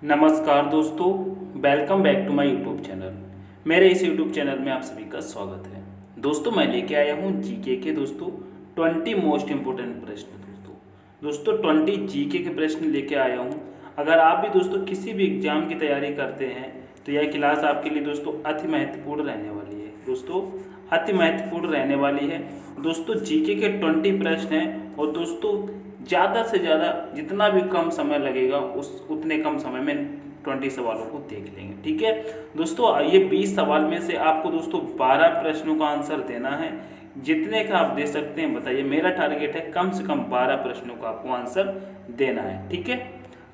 नमस्कार दोस्तों, welcome back to my YouTube channel. मेरे इस यूट्यूब चैनल में आप सभी का स्वागत है। दोस्तों मैं लेके आया हूँ जीके के 20 मोस्ट इम्पोर्टेंट प्रश्न। दोस्तों 20 जीके के प्रश्न लेके आया हूँ। अगर आप भी दोस्तों किसी भी एग्जाम की तैयारी करते हैं तो यह क्लास आपके लिए दोस्तों अति महत्वपूर्ण रहने वाली है। दोस्तों अति महत्वपूर्ण रहने वाली है। दोस्तों जीके के 20 प्रश्न हैं और दोस्तों ज़्यादा से ज़्यादा जितना भी कम समय लगेगा उतने कम समय में 20 सवालों को देख लेंगे। ठीक है दोस्तों, ये 20 सवाल में से आपको दोस्तों 12 प्रश्नों का आंसर देना है। जितने का आप दे सकते हैं बताइए। मेरा टारगेट है कम से कम 12 प्रश्नों का आपको आंसर देना है। ठीक है,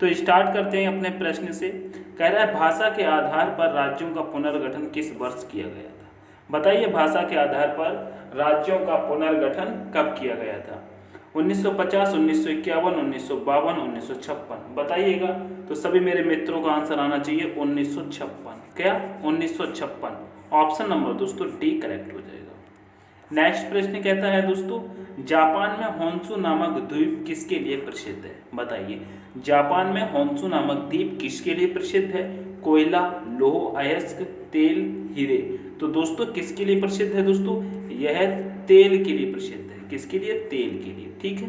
तो स्टार्ट करते हैं अपने प्रश्न से। कह रहा है भाषा के आधार पर राज्यों का पुनर्गठन किस वर्ष किया गया था? बताइए भाषा के आधार पर राज्यों का पुनर्गठन कब किया गया था? 1950, 1951, 1952, 1956 बताइएगा। तो सभी मेरे मित्रों का आंसर आना चाहिए 1956। क्या 1956? ऑप्शन नंबर दोस्तों डी करेक्ट हो जाएगा। नेक्स्ट प्रश्न कहता है दोस्तों जापान में होन्शु नामक द्वीप किसके लिए प्रसिद्ध है? बताइए जापान में होन्शु नामक द्वीप किसके लिए प्रसिद्ध है? कोयला, लौह अयस्क, तेल, हीरे। तो दोस्तों किसके लिए प्रसिद्ध है? दोस्तों यह तेल के लिए प्रसिद्ध है। किसके लिए? तेल के लिए। ठीक है,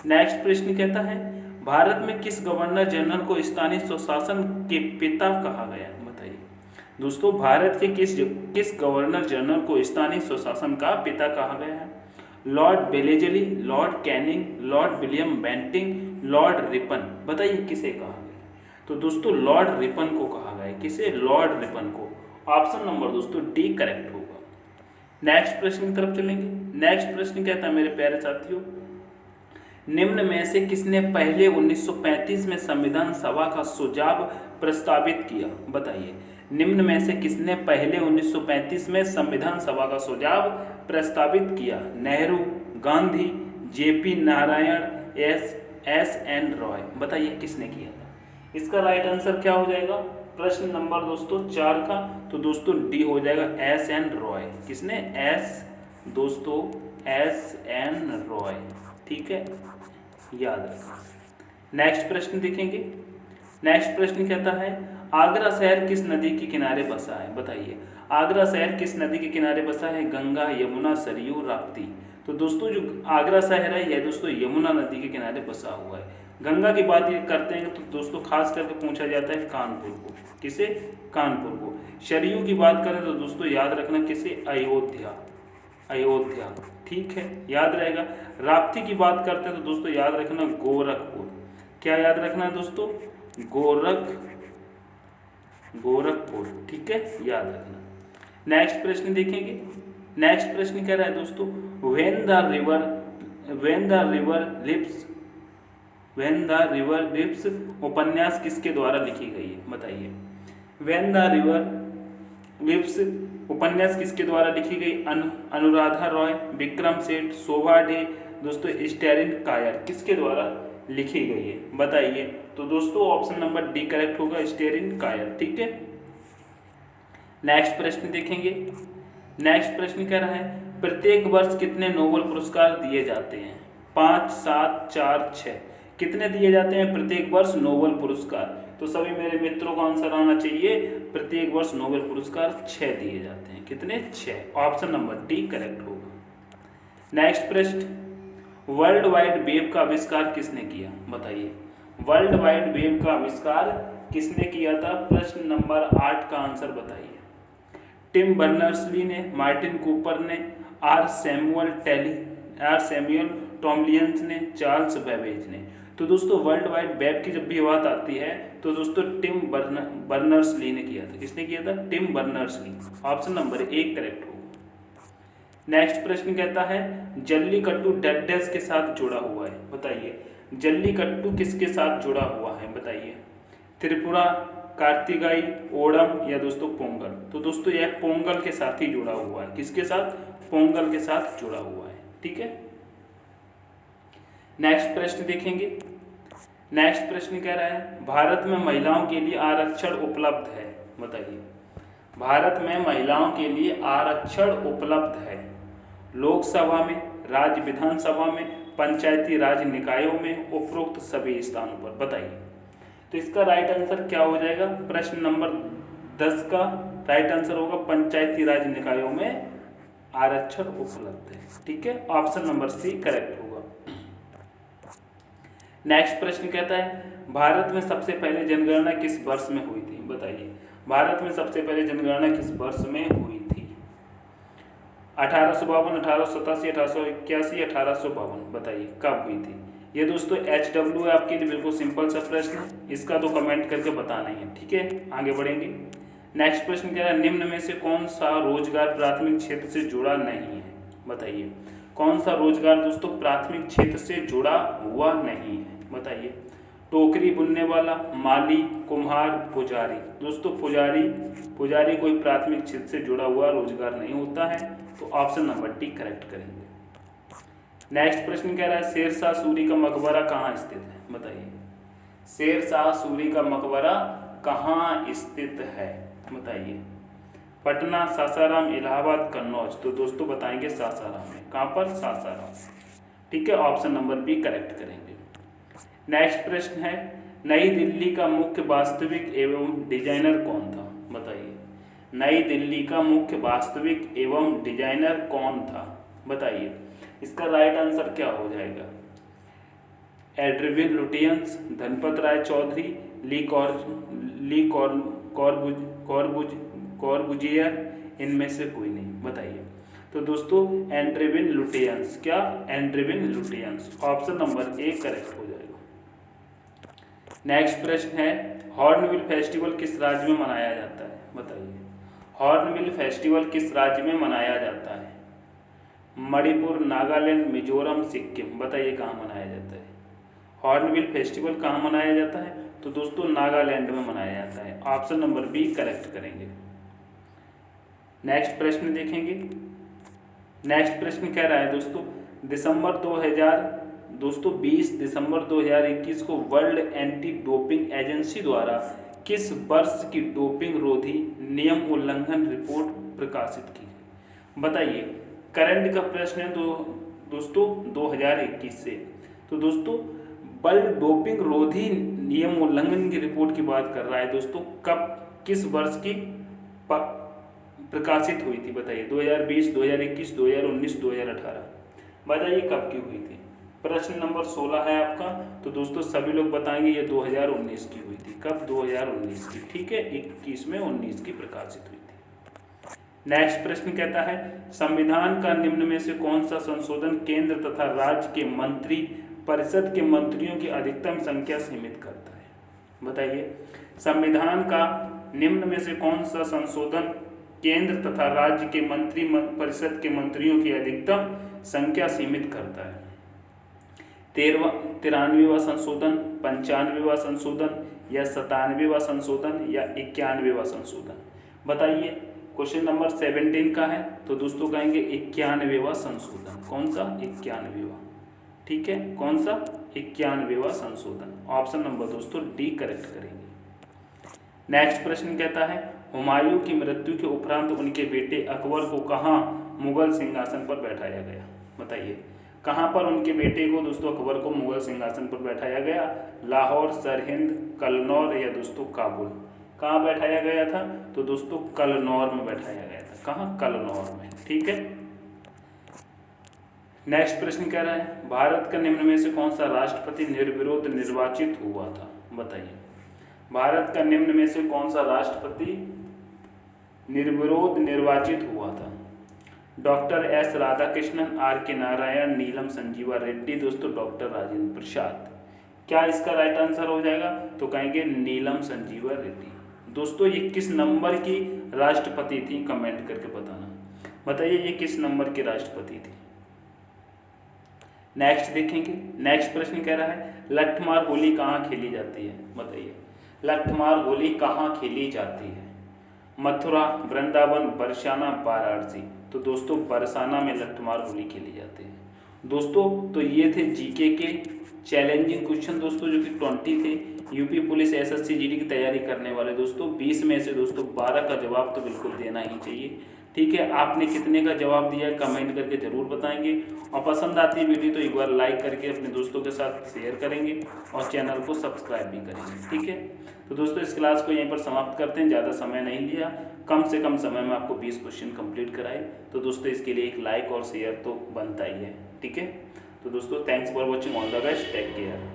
नेक्स्ट प्रश्न कहता है भारत में किस गवर्नर जनरल को स्थानीय स्वशासन के पिता कहा गया? बताइए दोस्तों भारत के किस गवर्नर जनरल को स्थानीय स्वशासन का पिता कहा गया है? Lord Wellesley, Lord Canning, Lord William Bentinck, Lord Ripon. बताइए किसे कहा गया? तो दोस्तों लॉर्ड रिपन को कहा गया है। किसे? लॉर्ड रिपन को। ऑप्शन नंबर दोस्तों डी करेक्ट होगा। नेक्स्ट प्रश्न की तरफ चलेंगे। नेक्स्ट प्रश्न कहता है मेरे प्यारे साथियों निम्न में से किसने पहले 1935 में संविधान सभा का सुझाव प्रस्तावित किया? बताइए निम्न में से किसने पहले 1935 में संविधान सभा का सुझाव प्रस्तावित किया? नेहरू, गांधी, जेपी नारायण, एस एन रॉय। बताइए किसने किया था? इसका राइट आंसर क्या हो जाएगा प्रश्न नंबर दोस्तों 4 का? तो दोस्तों डी हो जाएगा एस एन रॉय। किसने? S N Roy. ठीक है, याद रखना। नेक्स्ट प्रश्न देखेंगे। नेक्स्ट प्रश्न कहता है आगरा शहर किस नदी के किनारे बसा है? बताइए आगरा शहर किस नदी के किनारे बसा है? गंगा, यमुना, सरयू, राप्ती। तो दोस्तों जो आगरा शहर है यह दोस्तों यमुना नदी के किनारे बसा हुआ है। गंगा की बात करते हैं तो दोस्तों खास करके पूछा जाता है कानपुर को। किसे? कानपुर को। सरयू की बात करें तो दोस्तों याद रखना किसे? अयोध्या। अयोध्या। ठीक है, याद रहेगा। राप्ती की बात करते हैं तो दोस्तों याद रखना गोरखपुर। क्या याद रखना है दोस्तों? गोरखपुर। ठीक है, याद रखना। नेक्स्ट प्रश्न देखेंगे। नेक्स्ट प्रश्न कह रहा है दोस्तों व्हेन द रिवर लिप्स उपन्यास किसके द्वारा लिखी गई है? बताइए व्हेन द रिवर लिप्स उपन्यास किसके द्वारा लिखी गई? अनुराधा रॉय, विक्रम सेठ, शोभा डे, दोस्तों स्टेरिन कायर। किसके द्वारा लिखी गई है? बताइए। तो दोस्तों ऑप्शन नंबर डी करेक्ट होगा, स्टेरिन कायर। ठीक है, नेक्स्ट प्रश्न देखेंगे। नेक्स्ट प्रश्न कह रहा है प्रत्येक वर्ष कितने नोबेल पुरस्कार दिए जाते हैं? 5, 7, 4, 6। कितने दिए जाते हैं प्रत्येक वर्ष नोबेल पुरस्कार? तो सभी मेरे मित्रों का आंसर आना चाहिए प्रत्येक वर्ष नोबेल पुरस्कार 6 दिए जाते हैं। कितने? 6। ऑप्शन नंबर डी करेक्ट होगा। नेक्स्ट प्रश्न वर्ल्ड वाइड वेब का आविष्कार किसने किया? बताइए वर्ल्ड वाइड वेब का आविष्कार किसने किया था? प्रश्न नंबर 8 का आंसर बताइए। टिम बर्नर्स-ली ने, मार्टिन कूपर ने, आर सैमुअल टॉमलिंस ने, चार्ल्स बेबेज ने। तो दोस्तों वर्ल्ड वाइड वेब की जब भी बात आती है तो दोस्तों टिम बर्नर्स-ली ने किया था। किसने किया था? Tim Berners-Lee. Option number 1 correct होगा। नेक्स्ट प्रश्न कहता है जल्लीकट्टू डैश के साथ जुड़ा हुआ है? बताइए जल्लीकट्टू किसके साथ जुड़ा हुआ है? बताइए त्रिपुरा, कार्तिकाई, ओणम या दोस्तों पोंगल। तो दोस्तों यह पोंगल के साथ ही जुड़ा हुआ है। किसके साथ? पोंगल के साथ जुड़ा हुआ है। ठीक है, नेक्स्ट प्रश्न देखेंगे। नेक्स्ट प्रश्न कह रहा है भारत में महिलाओं के लिए आरक्षण उपलब्ध है? बताइए भारत में महिलाओं के लिए आरक्षण उपलब्ध है लोकसभा में, राज्य विधानसभा में, पंचायती राज निकायों में, उपरोक्त सभी स्थानों पर। बताइए तो इसका राइट आंसर क्या हो जाएगा? प्रश्न नंबर 10 का राइट आंसर होगा पंचायती राज निकायों में आरक्षण उपलब्ध है। ठीक है, ऑप्शन नंबर सी करेक्ट होगा। नेक्स्ट प्रश्न कहता है भारत में सबसे पहले जनगणना किस वर्ष में हुई थी? बताइए, भारत में सबसे पहले जनगणना किस वर्ष में हुई थी? 1852, 1887, 1881, 1852। बताइए कब हुई थी? ये दोस्तों HW है आपके लिए, बिल्कुल सिंपल सा प्रश्न है, इसका तो कमेंट करके बताना ही है। ठीक है, आगे बढ़ेंगे। नेक्स्ट प्रश्न कह रहा है निम्न में से कौन सा रोजगार प्राथमिक क्षेत्र से जुड़ा नहीं है? बताइए कौन सा रोजगार दोस्तों प्राथमिक क्षेत्र से जुड़ा हुआ नहीं है? बताइए, टोकरी बुनने वाला, माली, कुम्हार, पुजारी। दोस्तों पुजारी कोई प्राथमिक क्षेत्र से जुड़ा हुआ रोजगार नहीं होता है, तो ऑप्शन नंबर डी करेक्ट करेंगे। नेक्स्ट प्रश्न कह रहा है शेरशाह सूरी का मकबरा कहाँ स्थित है? बताइए, शेरशाह सूरी का मकबरा कहाँ स्थित है? बताइए, पटना, सासाराम, इलाहाबाद, कन्नौज। तो दोस्तों बताएंगे सासाराम में। कहाँ पर? सासाराम। ठीक है, ऑप्शन नंबर बी करेक्ट करेंगे। नेक्स्ट प्रश्न है नई दिल्ली का मुख्य वास्तविक एवं डिजाइनर कौन था? बताइए, नई दिल्ली का मुख्य वास्तविक एवं डिजाइनर कौन था? बताइए, इसका राइट आंसर क्या हो जाएगा? एड्रिविन लुटियंस, धनपत राय चौधरी, ली कॉर्बुजियर, इनमें से कोई नहीं। बताइए, तो दोस्तों एड्रिविन लुटियंस। क्या? Edwin Lutyens. Option number A correct हो जाएगा। नेक्स्ट प्रश्न है हॉर्नबिल फेस्टिवल किस राज्य में मनाया जाता है? बताइए, हॉर्नबिल फेस्टिवल किस राज्य में मनाया जाता है? मणिपुर, नागालैंड, मिजोरम, सिक्किम। बताइए कहाँ मनाया जाता है? हॉर्नबिल फेस्टिवल कहाँ मनाया जाता है? तो दोस्तों नागालैंड में मनाया जाता है। ऑप्शन नंबर बी करेक्ट करेंगे। नेक्स्ट प्रश्न देखेंगे। नेक्स्ट प्रश्न कह रहा है दोस्तों 20 दिसंबर 2021 को वर्ल्ड एंटी डोपिंग एजेंसी द्वारा किस वर्ष की डोपिंग रोधी नियम उल्लंघन रिपोर्ट प्रकाशित की? बताइए, करंट का प्रश्न है दोस्तों 2021 से। तो दोस्तों वर्ल्ड डोपिंग रोधी नियम उल्लंघन की रिपोर्ट की बात कर रहा है दोस्तों, कब किस वर्ष की प्रकाशित हुई थी? बताइए, 2020, 2021, 2019, 2018। बताइए कब की हुई थी? प्रश्न नंबर 16 है आपका। तो दोस्तों सभी लोग बताएंगे ये 2019 की हुई थी। कब? 2019 की। ठीक है, 21 में 19 की प्रकाशित हुई थी। नेक्स्ट प्रश्न कहता है संविधान का निम्न में से कौन सा संशोधन केंद्र तथा राज्य के मंत्री परिषद के मंत्रियों की अधिकतम संख्या सीमित करता है? बताइए, संविधान का निम्न में से कौन सा संशोधन केंद्र तथा राज्य के मंत्री परिषद के मंत्रियों की अधिकतम संख्या सीमित करता है? 93वां संशोधन, 95वां संशोधन या 97वां संशोधन या 91वां संशोधन? बताइए, क्वेश्चन नंबर 17 का है, तो दोस्तों कहेंगे 91वां संशोधन। कौन सा? 91वां। ठीक है, कौन सा? 91वां संशोधन। ऑप्शन नंबर दोस्तों डी करेक्ट करेंगे। नेक्स्ट प्रश्न कहता है हुमायूं की मृत्यु के उपरांत उनके बेटे अकबर को कहाँ मुगल सिंहासन पर बैठाया गया? बताइए, कहाँ पर उनके बेटे को दोस्तों अकबर को मुगल सिंहासन पर बैठाया गया? लाहौर, सरहिंद, कलनौर या दोस्तों काबुल? कहाँ बैठाया गया था? तो दोस्तों कलनौर में बैठाया गया था। कहाँ? कलनौर में। ठीक है। नेक्स्ट प्रश्न कह रहा है भारत का निम्न में से कौन सा राष्ट्रपति निर्विरोध निर्वाचित हुआ था? बताइए, भारत का निम्न में से कौन सा राष्ट्रपति निर्विरोध निर्वाचित हुआ था? डॉक्टर एस राधाकृष्णन, आर के नारायण, नीलम संजीवा रेड्डी, दोस्तों डॉक्टर राजेंद्र प्रसाद। क्या इसका राइट आंसर हो जाएगा? तो कहेंगे नीलम संजीवा रेड्डी। दोस्तों ये किस नंबर की राष्ट्रपति थी? कमेंट करके बताना। बताइए ये किस नंबर की राष्ट्रपति थी? नेक्स्ट देखेंगे। नेक्स्ट प्रश्न कह रहा है लठमार होली कहाँ खेली जाती है? बताइए, लठमार होली कहाँ खेली जाती है? मथुरा, वृंदावन, बरसाना, वाराणसी? तो दोस्तों बरसाना में लठमार होली खेली जाती है। दोस्तों तो ये थे जीके के चैलेंजिंग क्वेश्चन दोस्तों, जो कि 20 थे। यूपी पुलिस एसएससी जीडी की तैयारी करने वाले दोस्तों 20 में से दोस्तों 12 का जवाब तो बिल्कुल देना ही चाहिए। ठीक है, आपने कितने का जवाब दिया है कमेंट करके ज़रूर बताएंगे। और पसंद आती है वीडियो तो एक बार लाइक करके अपने दोस्तों के साथ शेयर करेंगे और चैनल को सब्सक्राइब भी करेंगे। ठीक है, तो दोस्तों इस क्लास को यहीं पर समाप्त करते हैं, ज़्यादा समय नहीं लिया, कम से कम समय में आपको 20 क्वेश्चन कंप्लीट कराए। तो दोस्तों इसके लिए एक लाइक और शेयर तो बनता ही है। ठीक है, तो दोस्तों thanks for watching, all the best, take care.